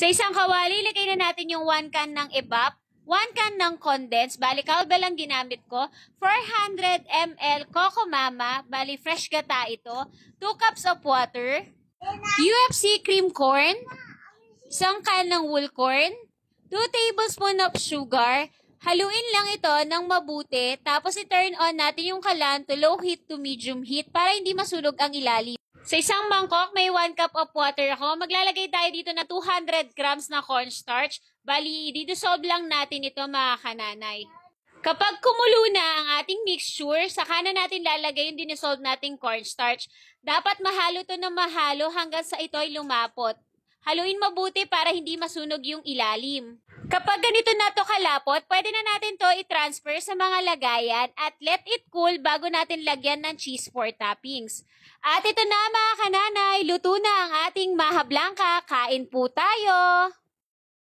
Sa isang kawali, lagay na natin yung 1 can ng evap, 1 can ng condense, bali kalba lang ginamit ko, 400 ml Coco Mama, bali fresh gata ito, 2 cups of water, UFC cream corn, 1 can ng wool corn, 2 tablespoon of sugar. Haluin lang ito ng mabuti, tapos i-turn on natin yung kalan to low heat to medium heat para hindi masunog ang ilalim. Sa isang mangkok, may 1 cup of water ako. Maglalagay tayo dito na 200 grams na cornstarch. Bali, didissolve lang natin ito mga kananay. Kapag kumulo na ang ating mixture, saka na natin lalagay yung dinisolve nating cornstarch. Dapat mahalo to na mahalo hanggang sa ito'y lumapot. Haluin mabuti para hindi masunog yung ilalim. Kapag ganito na to kalapot, pwede na natin to i-transfer sa mga lagayan at let it cool bago natin lagyan ng cheese for toppings. At ito na mga kananay, luto na ang ating maha blanca. Kain po tayo!